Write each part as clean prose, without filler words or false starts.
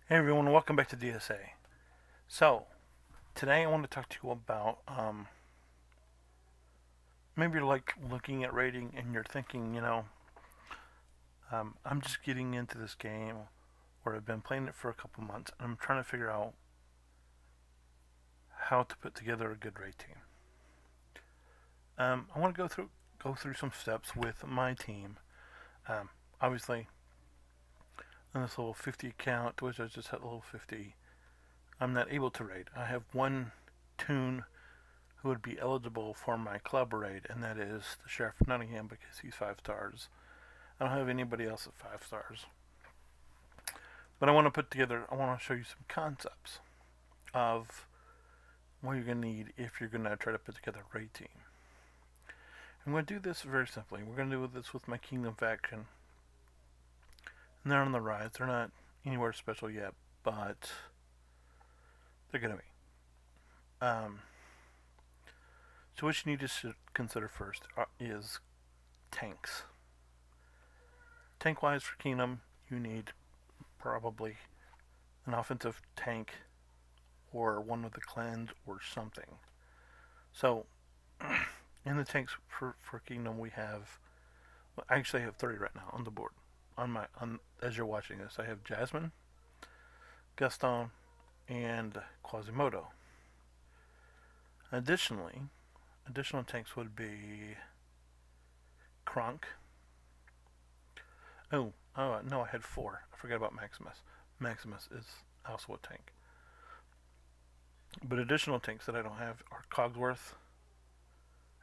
Hey everyone, welcome back to DSA. So, today I want to talk to you about maybe you're like looking at rating and you're thinking, I'm just getting into this game or I've been playing it for a couple months and I'm trying to figure out how to put together a good raid team. I want to go through some steps with my team. Um, Obviously, on this level 50 account, which I just hit level 50, I'm not able to raid. I have one toon who would be eligible for my club raid, and that is the Sheriff of Nottingham because he's 5 stars. I don't have anybody else at 5 stars. But I want to show you some concepts of what you're going to need if you're going to try to put together a raid team. I'm going to do this very simply. We're going to do this with my Kingdom faction. And they're on the rise. They're not anywhere special yet, but they're going to be. So what you need to consider first is tanks. Tank wise for Kingdom, you need probably an offensive tank or one with a cleanse or something. So in the tanks for Kingdom we have, well, I actually have 3 right now on the board. As you're watching this, I have Jasmine, Gaston, and Quasimodo. Additional tanks would be Cronk. Oh, no, I had 4. I forgot about Maximus. Maximus is also a tank. But additional tanks that I don't have are Cogsworth.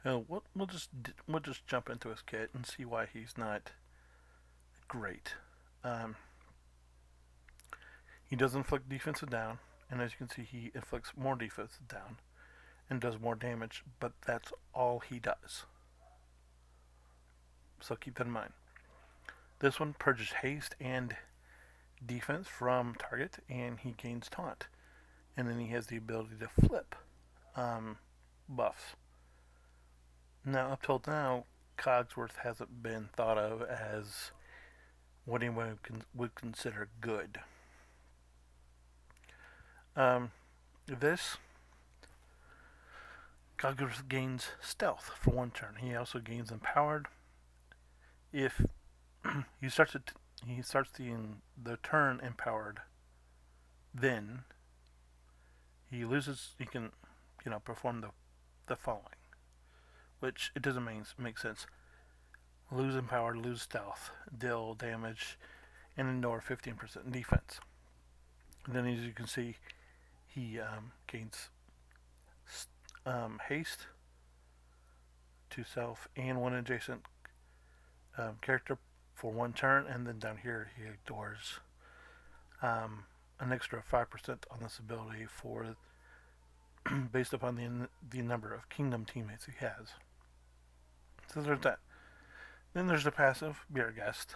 Oh, we'll just jump into his kit and see why he's not great. Um, he does inflict defensive down, and as you can see, he inflicts more defensive down and does more damage. But that's all he does. So keep that in mind. This one purges haste and defense from target, and he gains taunt. And then he has the ability to flip buffs. Now, up till now, Cogsworth hasn't been thought of as what anyone would consider good. This Cogsworth gains stealth for 1 turn. He also gains empowered. If he starts the turn empowered, then he loses. He can, perform the following, which it doesn't make sense. Lose empowered, lose stealth, deal damage, and ignore 15% defense. And then, as you can see, he gains haste to self and one adjacent character for 1 turn, and then down here he ignores an extra 5% on this ability for based upon the number of Kingdom teammates he has. So there's that. Then there's the passive Beer Guest.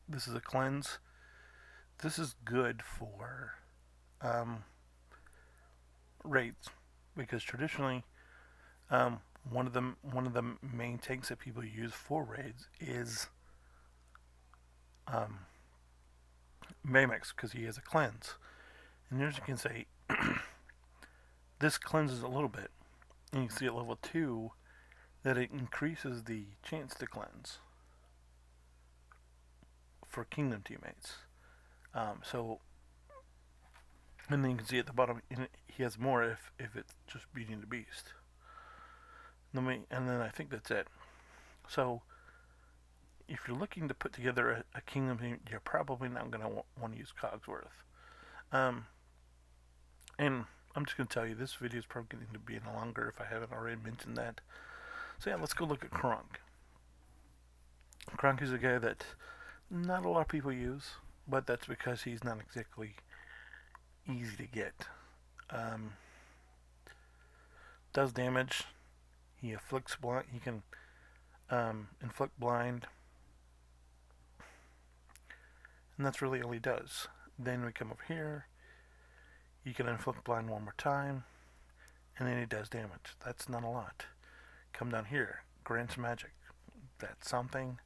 This is a cleanse. This is good for raids because traditionally one of the main tanks that people use for raids is Maymix because he has a cleanse. And as you can see, this cleanses a little bit. And you can see at level 2 that it increases the chance to cleanse for Kingdom teammates. So, and then you can see at the bottom, he has more if it's just beating the beast. And then I think that's it. So, if you're looking to put together a Kingdom team, you're probably not going to want to use Cogsworth. And I'm just going to tell you, this video is probably going to be longer if I haven't already mentioned that. So yeah, let's go look at Cronk. Cronk is a guy that not a lot of people use, but that's because he's not exactly easy to get. Does damage. He afflicts blind. He can inflict blind, and that's really all he does. Then we come over here. You can inflict blind 1 more time, and then he does damage. That's not a lot. Come down here. Grants magic. That's something,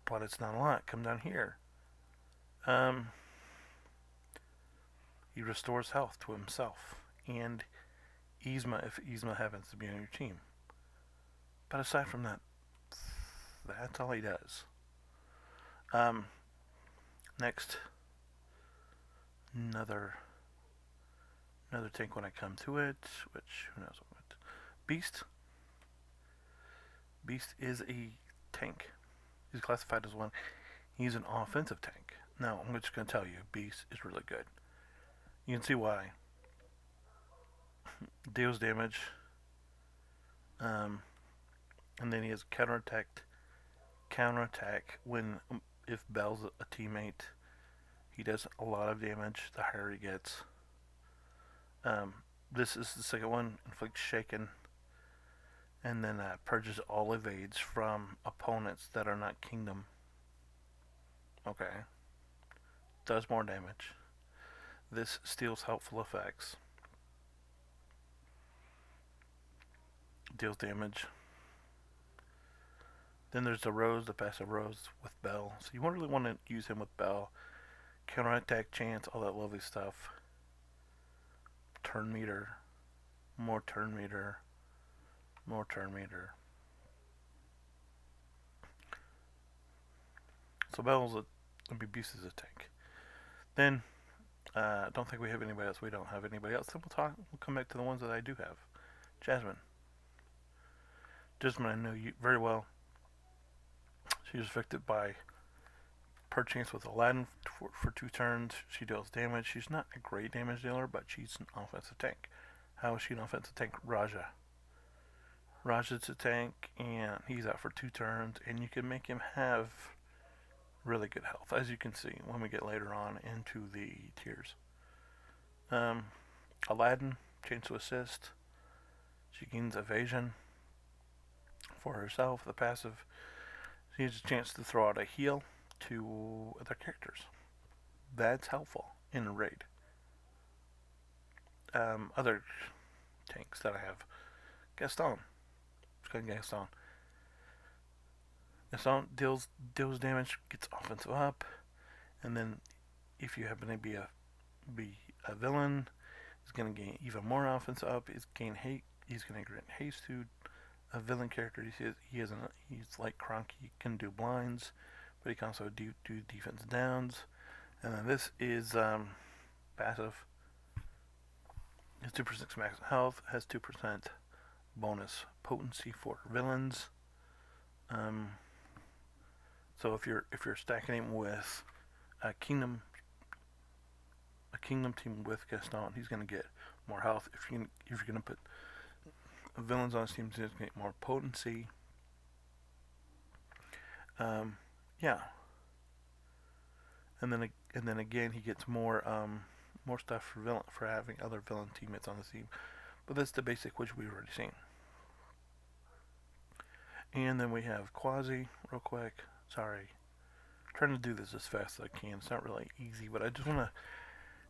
but it's not a lot. Come down here. Um, he restores health to himself and Yzma if Yzma happens to be on your team. But aside from that, that's all he does. Um, next, another tank when I come to it, which who knows what. Beast. Beast is a tank. He's classified as one. He's an offensive tank. Now, I'm just going to tell you, Beast is really good. You can see why. Deals damage. And then he has counterattack when if Belle's a teammate. He does a lot of damage the higher he gets. This is the second one. Inflicts shaken. And then purges all evades from opponents that are not kingdom. Okay. Does more damage. This steals helpful effects. Deals damage. Then there's the Rose, the passive Rose with Belle. So you really want to use him with Belle. Counterattack chance, all that lovely stuff. Turn meter. More turn meter. More turn meter. So Belle's Beast is a tank. Then, don't think we have anybody else. We don't have anybody else. Then we'll come back to the ones that I do have. Jasmine. Jasmine I know you very well. She was affected by perchance with Aladdin for 2 turns. She deals damage. She's not a great damage dealer, but she's an offensive tank. How is she an offensive tank? Raja. Raja's a tank, and he's out for 2 turns, and you can make him have really good health, as you can see when we get later on into the tiers. Aladdin, chance to assist. She gains evasion for herself. The passive, she has a chance to throw out a heal to other characters. That's helpful in a raid. Other tanks that I have. Gaston. Let's go Gaston. Gaston deals damage, gets offensive up, and then if you happen to be a villain, he's going to gain even more offensive up. He's going to grant haste to a villain character. He's like Cronk. He can do blinds, but he can also do defense downs. And then this is passive. Has 2% max health. Has 2% bonus potency for villains. So if you're stacking him with a kingdom team with Gaston, he's going to get more health. If you're going to put villains on his team, he's going to get more potency. Yeah. And then again, he gets more stuff for having other villain teammates on the team. But that's the basic, which we've already seen. And then we have Quasi, real quick. Sorry. I'm trying to do this as fast as I can. It's not really easy, but I just want to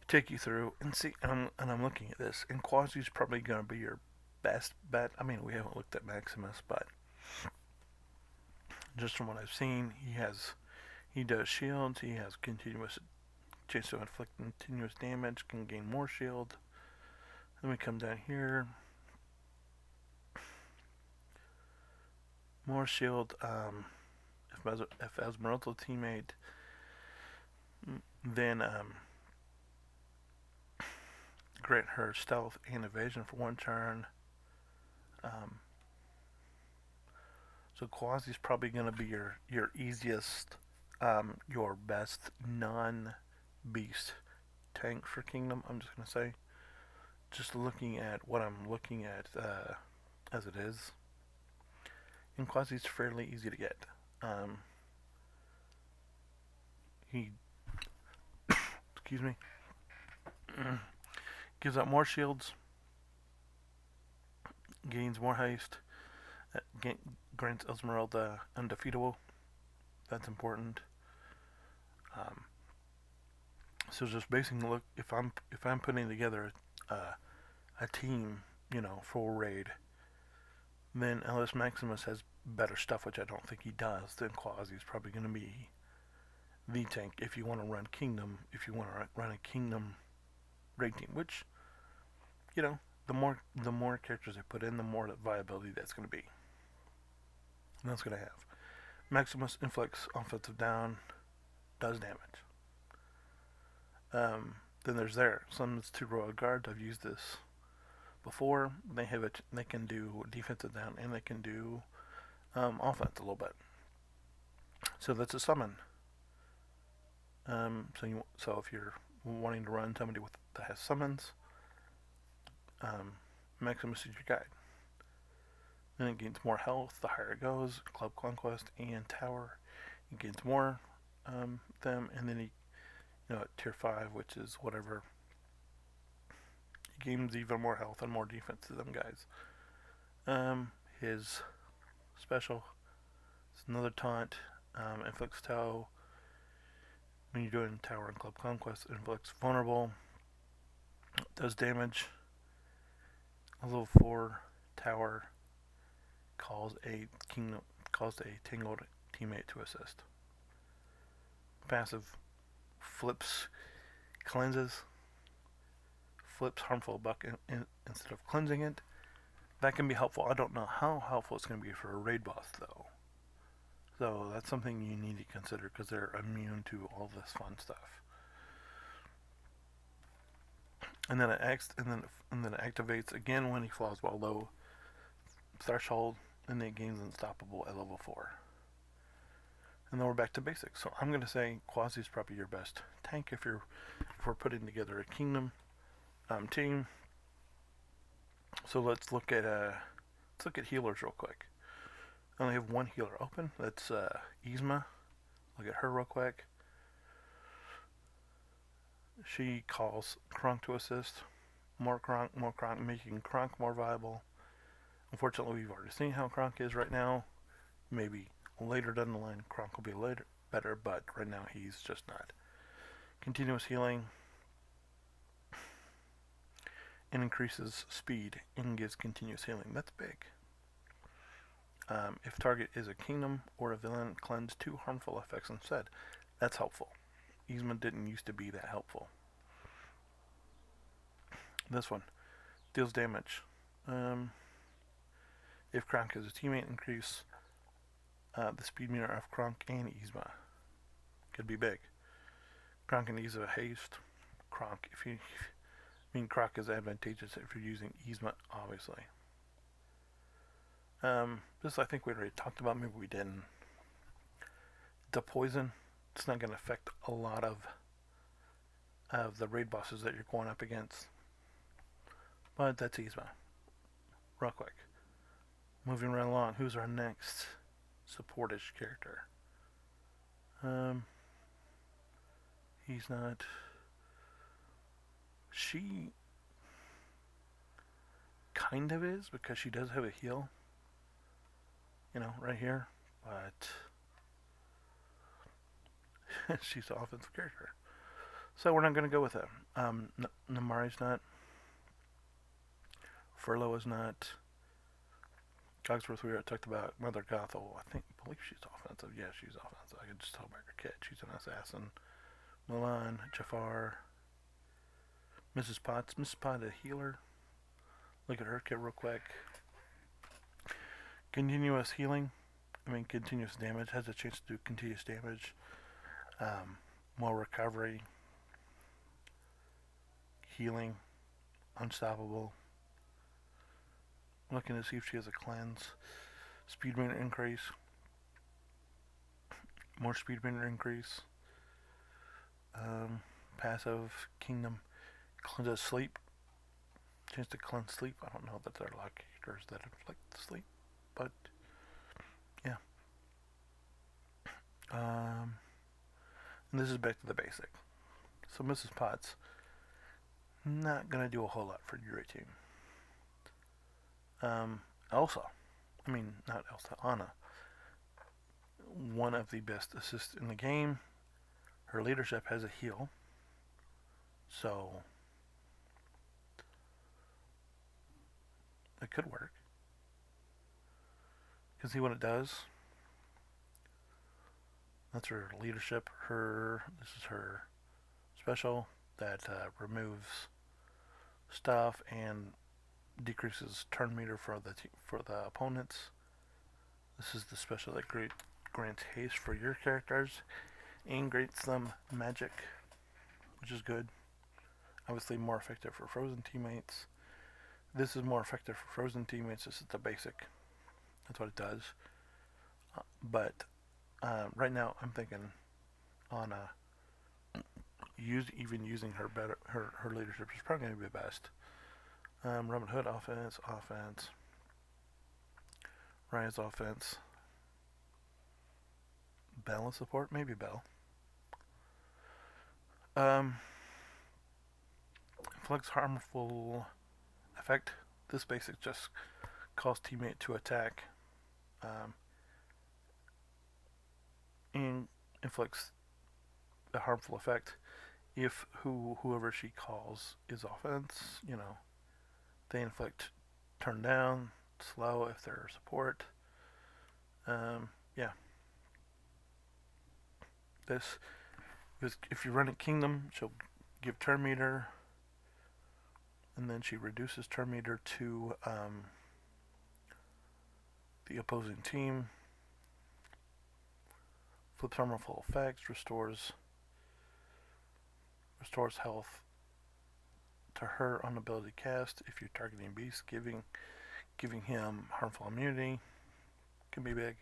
take you through and see. And I'm looking at this. And Quasi's probably going to be your best bet. I mean, we haven't looked at Maximus, but just from what I've seen, he does shields. He has continuous chance to inflict continuous damage. Can gain more shield. Then we come down here. More shield. If Esmeralda teammate, then grant her stealth and evasion for 1 turn. So Quasi's probably going to be your easiest, your best non-beast tank for Kingdom. I'm just going to say, just looking at what I'm looking at as it is. And Quasi's fairly easy to get. He excuse me, gives out more shields, gains more haste, grants Esmeralda undefeatable. That's important. So just basically look, if I'm putting together a team, for raid, then unless Maximus has better stuff, which I don't think he does, then Quasi's probably going to be the tank if you want to run Kingdom, if you want to run a Kingdom raid team, which, you know, the more characters they put in, the more viability that's going to be. And that's going to have. Maximus inflicts offensive down, does damage. Then there's summons 2 Royal Guards. I've used this before. They can do defensive down and they can do offense a little bit. So that's a summon. So if you're wanting to run somebody that has summons, Maximus is your guide. Then it gains more health the higher it goes. Club Conquest and Tower, it gains more them, and then at tier 5, which is whatever, he gains even more health and more defense to them guys. His special is another taunt, inflicts Toe. When you're doing Tower and Club Conquest, it inflicts vulnerable, does damage. A level 4 Tower calls a tangled teammate to assist. Passive flips harmful buck instead of cleansing it. That can be helpful. I don't know how helpful it's going to be for a raid boss though. So that's something you need to consider because they're immune to all this fun stuff. And then it activates again when he falls below threshold, and it gains unstoppable at level 4. And then we're back to basics. So I'm going to say Quasi is probably your best tank if we're putting together a Kingdom team. So let's look at healers real quick. I only have one healer open. That's Yzma. Look at her real quick. She calls Cronk to assist. More Cronk, making Cronk more viable. Unfortunately, we've already seen how Cronk is right now. Maybe later down the line, Cronk will be better, but right now he's just not. Continuous healing. And increases speed and gives continuous healing. That's big. If target is a Kingdom or a villain, cleanse 2 harmful effects instead. That's helpful. Yzma didn't used to be that helpful. This one deals damage. If Cronk is a teammate, increase the speed meter of Cronk and Yzma. Could be big. Cronk and Yzma haste. Cronk, Cronk is advantageous if you're using Yzma, obviously. This I think we already talked about. Maybe we didn't. The poison. It's not going to affect a lot of the raid bosses that you're going up against. But that's Yzma. Real quick. Moving right along. Who's our next supportish character? He's not. She kind of is because she does have a heal. Right here. But she's an offensive character. So we're not going to go with that. Namari's not. Furlough is not. Cogsworth we already talked about. Mother Gothel, I believe she's offensive. Yeah, she's offensive. I can just tell by her kit. She's an assassin. Milan, Jafar, Mrs. Potts. Mrs. Potts, a healer. Look at her kit real quick. Continuous healing. Continuous damage. Has a chance to do continuous damage. More recovery. Healing. Unstoppable. Looking to see if she has a cleanse. Speed meter increase. More speed meter increase. Passive Kingdom. Cleanses sleep. Chance to cleanse sleep. I don't know that there are a lot of characters that inflict sleep. But, yeah. And this is back to the basic. So Mrs. Potts. Not going to do a whole lot for your team. Elsa. Not Elsa, Anna. One of the best assists in the game. Her leadership has a heal. So, it could work. You can see what it does. That's her leadership. This is her special that removes stuff and decreases turn meter for the opponents. This is the special that grants haste for your characters and grants them magic, which is good. Obviously more effective for frozen teammates. This is more effective for frozen teammates. This is the basic. That's what it does. But right now I'm thinking on even using her better. Her leadership is probably going to be best. Robin Hood offense. Raya's offense. Bell support, maybe Bell. Inflicts harmful effect. This basic just calls teammate to attack. And inflicts a harmful effect if whoever she calls is offense. They inflict turn down, slow if they're support. Yeah. This if you run a kingdom, she'll give turn meter, and then she reduces turn meter to the opposing team. Flips harmful effects, restores health to her on ability cast if you're targeting beast, giving him harmful immunity. Can be big.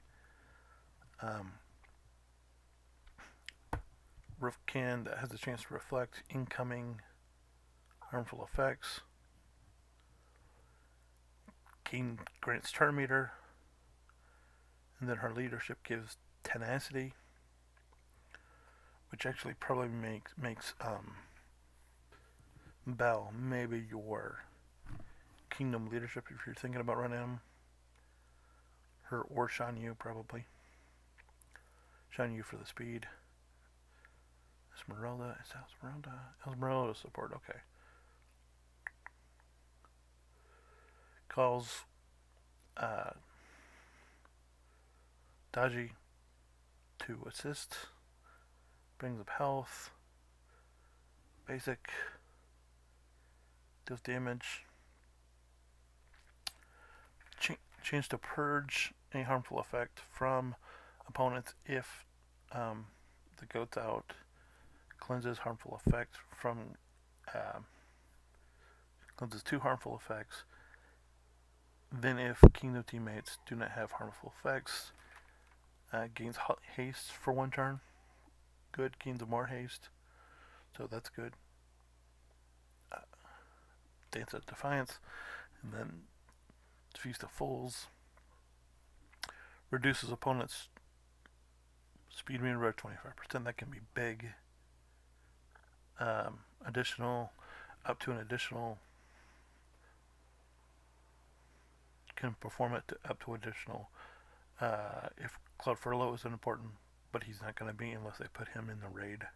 Can that has a chance to reflect incoming harmful effects. King grants turn meter, and then her leadership gives tenacity, which actually probably makes Bell maybe your kingdom leadership if you're thinking about running him. Her or Shan Yu probably. Shan Yu for the speed. Esmeralda. Is that Esmeralda? Esmeralda support, okay. Calls Daji to assist. Brings up health. Basic. Deals damage. Chance to purge any harmful effect from opponents if the goat's out. Cleanses harmful effect from cleanses 2 harmful effects. Then if kingdom teammates do not have harmful effects, gains haste for 1 turn. Good, gains more haste, so that's good. Dance of Defiance, and then Feast of Fools. Reduces opponents' speed meter by 25%. That can be big. Additional, up to an additional, can perform it up to additional. If Cloud Furlough isn't important, but he's not going to be unless they put him in the raid.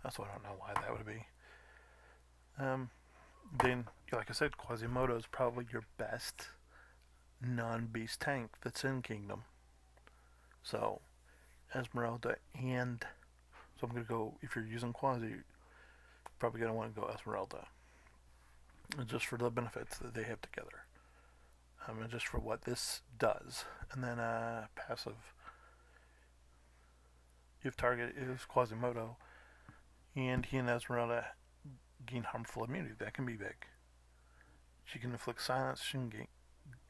That's why I don't know why that would be. Then, like I said, Quasimodo is probably your best non-beast tank that's in Kingdom. So, Esmeralda and... So I'm going to go, if you're using Quasi, you're probably going to want to go Esmeralda. Just for the benefits that they have together. And just for what this does. And then passive. If target is Quasimodo, and he and Esmeralda gain harmful immunity, that can be big. She can inflict silence, she can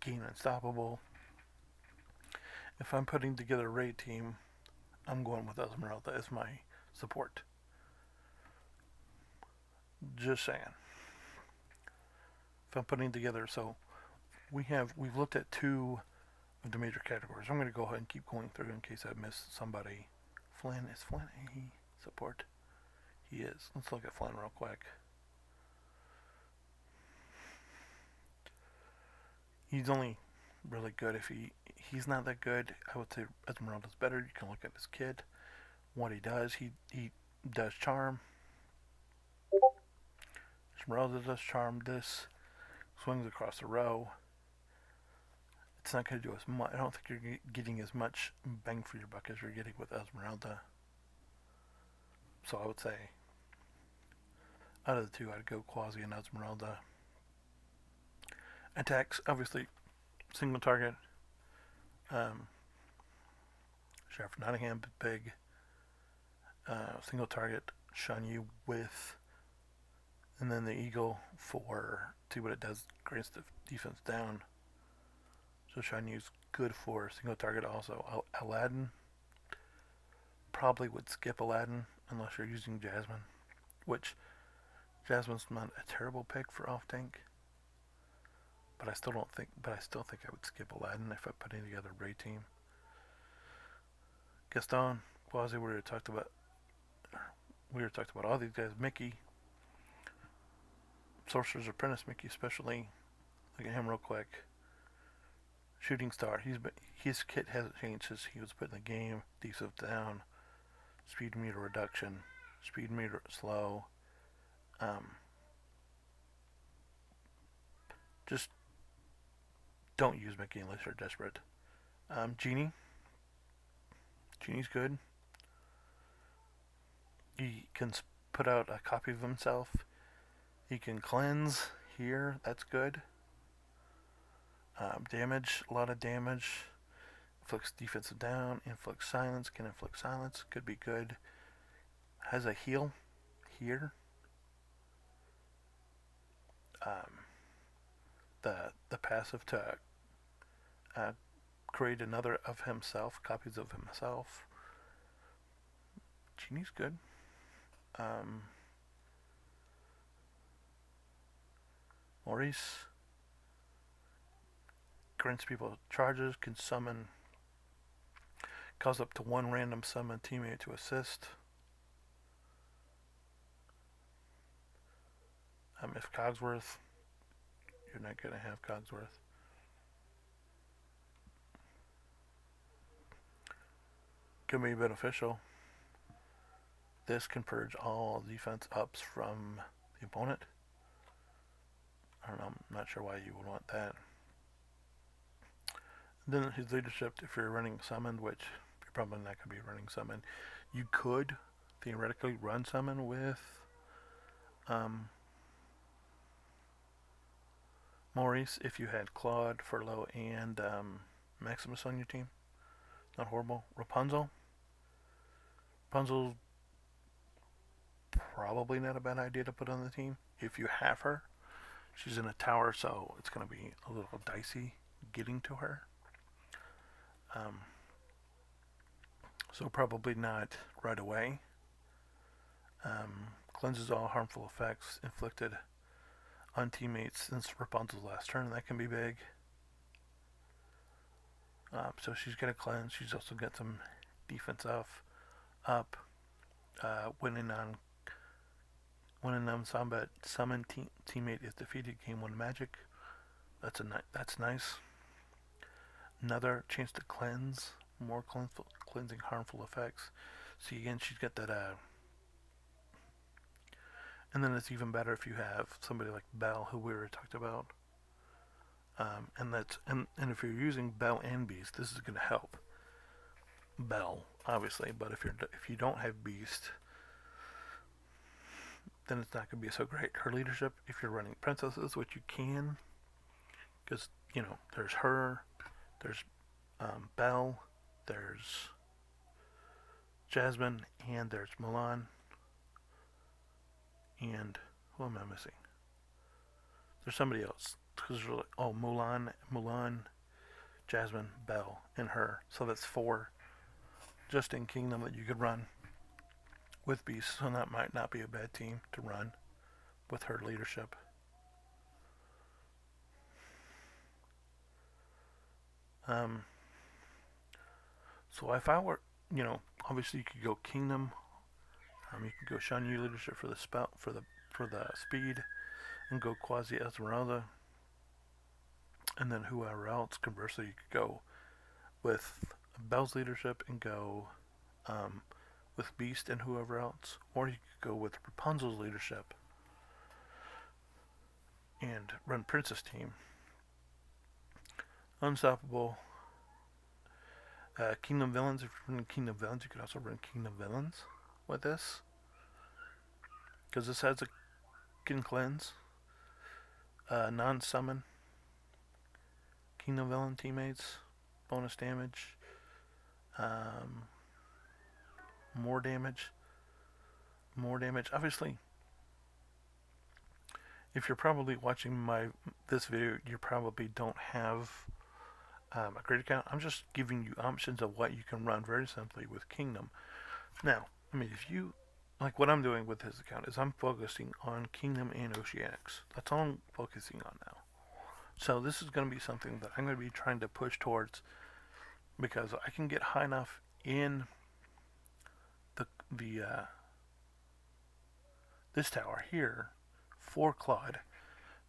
gain unstoppable. If I'm putting together a raid team, I'm going with Esmeralda as my support. Just saying. If I'm putting together, so we've looked at 2 of the major categories. I'm going to go ahead and keep going through in case I missed somebody. Flynn, is Flynn a support? He is. Let's look at Flynn real quick. He's only really good if he's not that good. I would say Esmeralda's better. You can look at his kid, what he does. He does charm. Esmeralda does charm. This swings across the row. it's not going to do as much. I don't think you're getting as much bang for your buck as you're getting with Esmeralda. So I would say, out of the two, I'd go Quasi and Esmeralda. Attacks, obviously, single target. Sheriff Nottingham, big. Single target, shun you with. And then the Eagle for, see what it does, grants the defense down. So shun you's good for single target also. Aladdin, probably would skip Aladdin unless you're using Jasmine, which Jasmine's not a terrible pick for off tank. But I still think I would skip Aladdin if I put in together a raid team. Gaston, Quasi, we already talked about all these guys. Mickey, Sorcerer's Apprentice Mickey especially. Look at him real quick. Shooting Star, his kit hasn't changed since he was put in the game. Defense down, speed meter reduction, speed meter slow. Just don't use Mickey unless you're desperate. Genie's good. He can put out a copy of himself. He can cleanse here. That's good. Damage, a lot of damage. Inflicts defensive down. Inflicts silence. Can inflict silence. Could be good. Has a heal here. The passive to create another of himself, copies of himself. Genie's good. Maurice grants people charges, can summon, calls up to one random summon teammate to assist. If Cogsworth, you're not going to have Cogsworth. Can be beneficial. This can purge all defense ups from the opponent. I don't know, I'm not sure why you would want that. Then his leadership, if you're running summoned, which you're probably not going to be running summoned, you could theoretically run summon with Maurice if you had Claude, Furlough, and Maximus on your team. Not horrible. Rapunzel's probably not a bad idea to put on the team if you have her. She's in a tower, so it's going to be a little dicey getting to her. So probably not right away. Cleanses all harmful effects inflicted on teammates since Rapunzel's last turn. That can be big. So she's got a cleanse. She's also got some defense up. Winning on summon teammate is defeated. Gain 1 magic. That's nice. Another chance to cleanse. More cleansing harmful effects. See, again, she's got that. And then it's even better if you have somebody like Belle, who we already talked about. And if you're using Belle and Beast, this is going to help Belle, obviously. But if you don't have Beast, then it's not going to be so great. Her leadership, if you're running princesses, which you can, because there's her, there's Belle, there's Jasmine, and there's Mulan. And who am I missing? There's somebody else. Mulan, Jasmine, Belle, and her. So that's 4 just in Kingdom that you could run with Beast. So that might not be a bad team to run with her leadership. So if I were, obviously you could go Kingdom. You could go Shan Yu leadership for the spell for the speed, and go Quasi Esmeralda, and then whoever else. Conversely, you could go with Belle's leadership and go with Beast and whoever else, or you could go with Rapunzel's leadership and run Princess team. Unstoppable. Kingdom Villains. If you're running Kingdom Villains, you could also run Kingdom Villains with this. Because this has a can cleanse. Non-summon. Kingdom Villain teammates. Bonus damage. Um, more damage. More damage. Obviously, if you're probably watching this video, you probably don't have a great account. I'm just giving you options of what you can run very simply with Kingdom. Now, I mean, if you like what I'm doing with this account is I'm focusing on Kingdom and Oceanics. That's all I'm focusing on now. So this is going to be something that I'm going to be trying to push towards because I can get high enough in the this tower here for Claude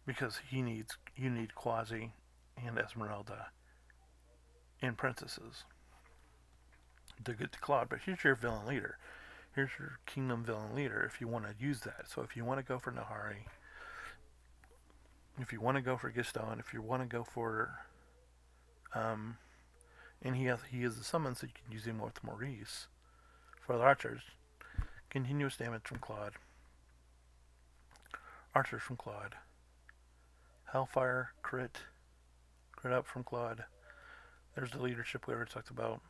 because you need Quasi and Esmeralda and princesses to get to Claude. But here's your villain leader. Here's your Kingdom villain leader if you want to use that. So if you want to go for Nahari, if you want to go for Gaston, if you want to go for and he is the summon, so you can use him with Maurice for the archers. Continuous damage from Claude. Archers from Claude. Hellfire crit up from Claude. There's the leadership we already talked about.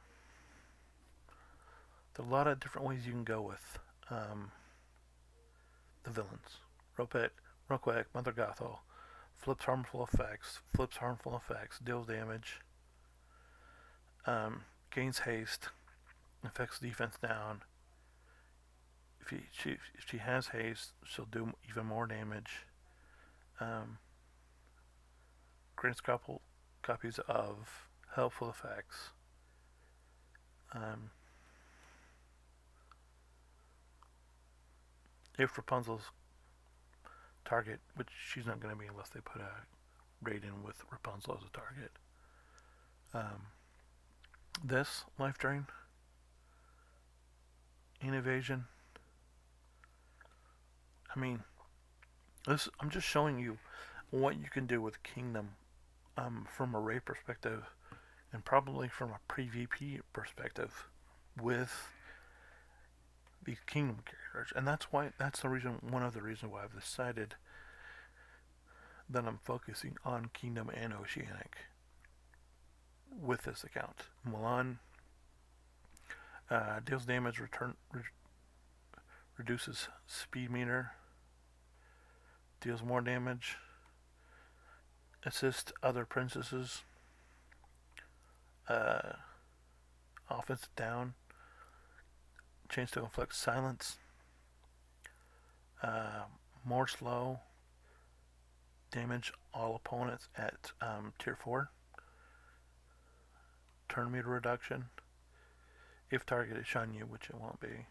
There's a lot of different ways you can go with the villains. Ropet, Roquac, Mother Gothel. Flips harmful effects, deals damage, gains haste, affects defense down. If she has haste, she'll do even more damage. Grants copies of helpful effects. If Rapunzel's target, which she's not going to be unless they put a raid in with Rapunzel as a target. This life drain and evasion. I mean, this I'm just showing you what you can do with Kingdom from a raid perspective and probably from a PvP perspective with these Kingdom characters, and that's one of the reasons why I've decided that I'm focusing on Kingdom and Oceanic with this account. Milan deals damage, reduces speed meter, deals more damage, assists other princesses, offense down, chance to inflict silence, more slow, damage all opponents at tier 4, turn meter reduction, if target is Shanyu, which it won't be,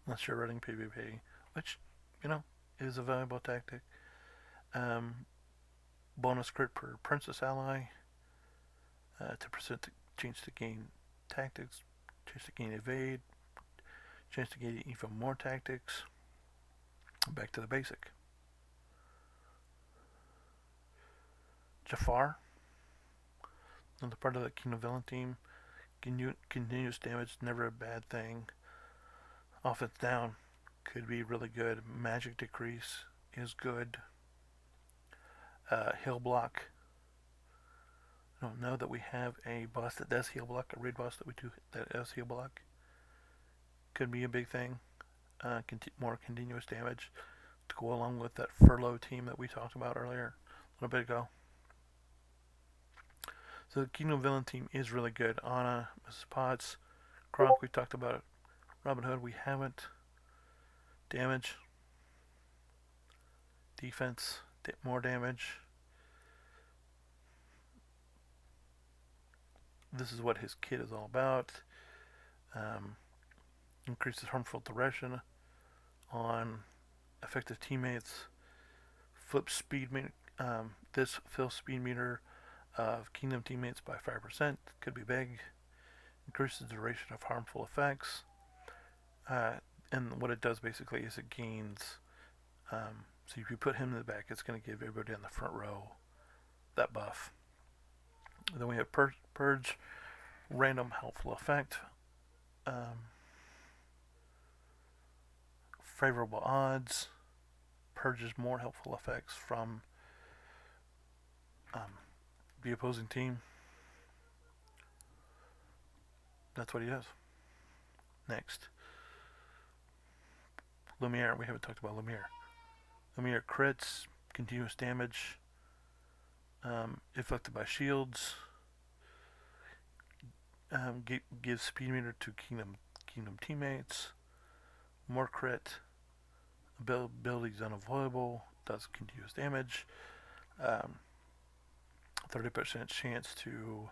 unless you're running PvP, which, is a valuable tactic. Bonus crit per princess ally, 10% chance to gain tactics, chance to gain evade, chance to gain even more tactics. Back to the basic. Jafar, another part of the Kingdom Villain team. Continuous damage, never a bad thing. Offense down could be really good. Magic decrease is good. Heal block. I don't know that we have a boss that does heal block, a raid boss that does heal block. Could be a big thing. More continuous damage to go along with that furlough team that we talked about earlier a little bit ago. So the Kingdom Villain team is really good. Anna, Mrs. Potts, Cronk, we talked about it. Robin Hood, we haven't. Damage. Defense, more damage. This is what his kit is all about. Increases harmful duration on effective teammates. Flips speed meter. This fills speed meter of Kingdom teammates by 5%. Could be big. Increases the duration of harmful effects. And what it does basically is it gains. So if you put him in the back, it's going to give everybody in the front row that buff. Then we have Purge, random helpful effect. Um, Favorable odds. Purges more helpful effects from um, the opposing team. That's what he does. Next, Lumiere. We haven't talked about Lumiere. Lumiere crits, continuous damage, affected by shields. Gives speed meter to Kingdom teammates. More crit. Abilities unavoidable. Does continuous damage. 30% chance to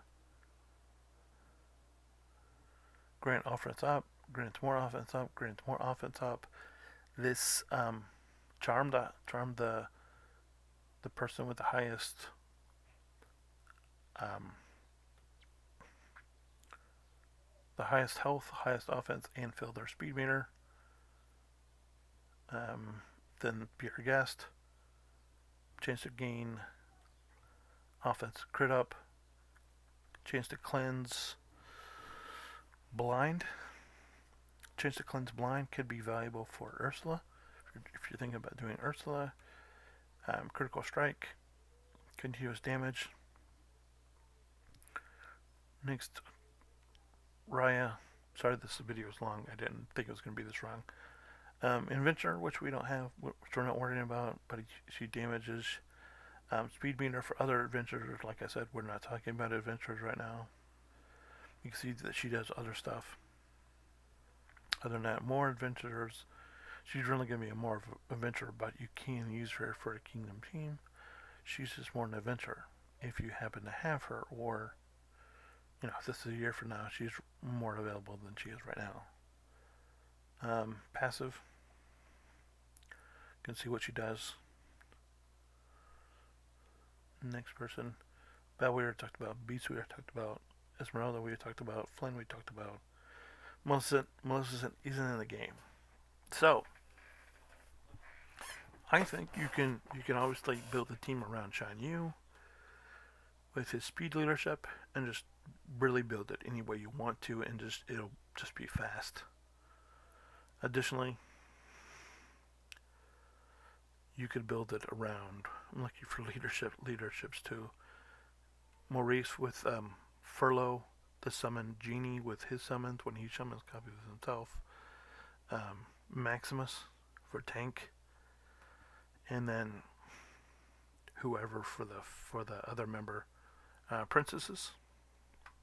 grant offense up. Grants more offense up. Grants more offense up. This charm the person with the highest health, highest offense, and fill their speed meter. Then be your guest. Chance to gain offense crit up. Chance to cleanse blind. Chance to cleanse blind could be valuable for Ursula. If you're thinking about doing Ursula. Critical strike. Continuous damage. Next, Raya. Sorry this video is long. I didn't think it was going to be this long. Inventor, which we don't have, which we're not worrying about, but she damages. Speed meter for other adventurers. Like I said, we're not talking about adventurers right now. You can see that she does other stuff. Other than that, more adventurers. She's really going to be a more adventurer, but you can use her for a Kingdom team. She's just more an adventurer. If you happen to have her, or if this is a year from now, she's more available than she is right now. Passive. You can see what she does. Next person. Belle we already talked about. Beast we already talked about. Esmeralda we already talked about. Flynn we talked about. Maleficent isn't in the game. So, I think you can obviously build a team around Shan Yu with his speed leadership and just really build it any way you want to, and it'll just be fast. Additionally, you could build it around. I'm looking for leaderships too. Maurice with Furlough, the summon Genie with his summons when he summons copies of himself. Maximus for tank, and then whoever for the other member. Princesses,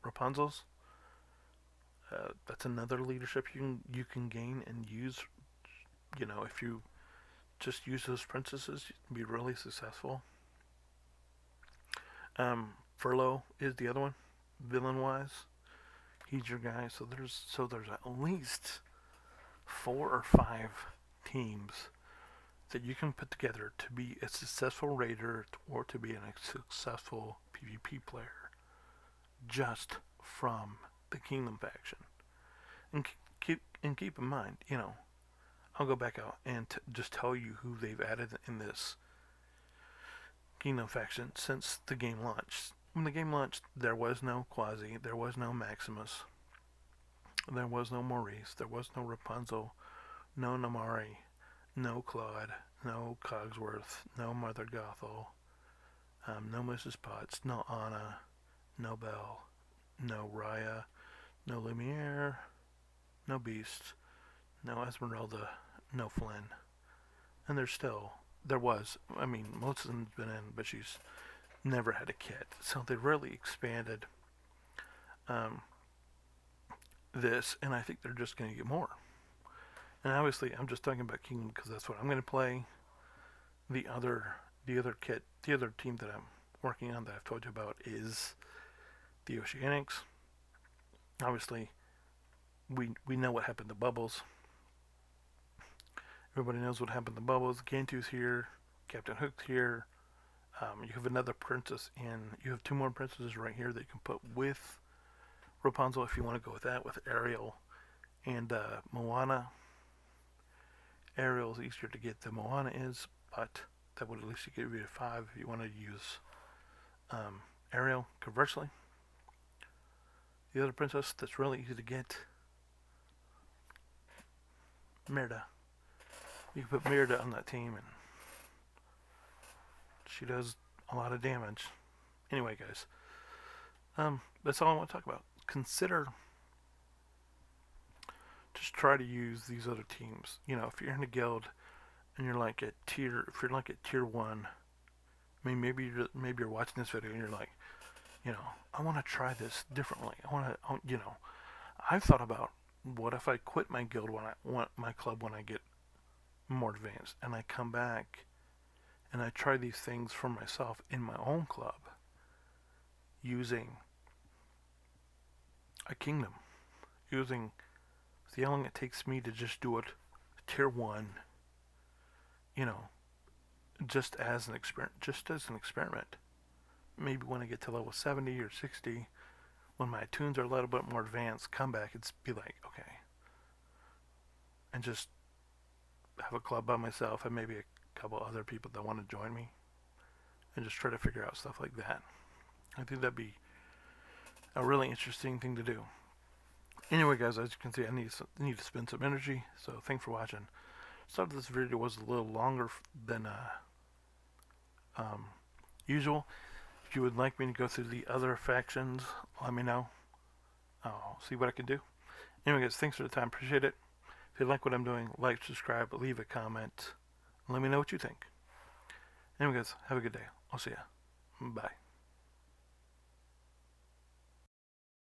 Rapunzel's. That's another leadership you can gain and use. If you just use those princesses, you can be really successful. Furlough is the other one, villain wise. He's your guy. So there's at least 4 or 5 teams that you can put together to be a successful raider or to be a successful PvP player, just from the Kingdom faction. And keep in mind, I'll go back out and just tell you who they've added in this Kingdom faction since the game launched. When the game launched, there was no Quasi, there was no Maximus, there was no Maurice, there was no Rapunzel, no Namari, no Claude, no Cogsworth, no Mother Gothel, no Mrs. Potts, no Anna, no Belle, no Raya, no Lumiere, no Beast, no Esmeralda, no Flynn. And there was, most of them's been in, but she's never had a kit. So they really expanded this, and I think they're just going to get more. And obviously, I'm just talking about Kingdom because that's what I'm going to play. The other kit, the other team that I'm working on that I've told you about is the Oceanics. Obviously, we know what happened to Bubbles. Everybody knows what happened to Bubbles. Gantu's here. Captain Hook's here. You have another princess, and you have 2 more princesses right here that you can put with Rapunzel if you want to go with that, with Ariel and Moana. Ariel's easier to get than Moana is, but that would at least give you 5 if you want to use Ariel. Conversely, The other princess that's really easy to get, Merida. You can put Merida on that team, and she does a lot of damage. Anyway, guys, that's all I want to talk about. Consider just try to use these other teams. You know, if you're in a guild and you're like at if you're like at tier 1, I mean, maybe you're watching this video and you're like, you know, I want to try this differently. You know, I've thought about what if I quit my guild when I want my club when I get more advanced, and I come back and I try these things for myself in my own club using a kingdom, using see how long it takes me to just do it tier 1, you know, just as an experiment. Maybe when I get to level 70 or 60, when my tunes are a little bit more advanced, come back and be like, okay, and just have a club by myself and maybe a couple other people that want to join me, and just try to figure out stuff like that. I think that'd be a really interesting thing to do. Anyway, guys, as you can see, I need to spend some energy, so thanks for watching. Start of this video was a little longer than usual. If you would like me to go through the other factions, let me know. I'll see what I can do. Anyway, guys, thanks for the time. Appreciate it. If you like what I'm doing, like, subscribe, leave a comment, and let me know what you think. Anyway, guys, have a good day. I'll see ya. Bye.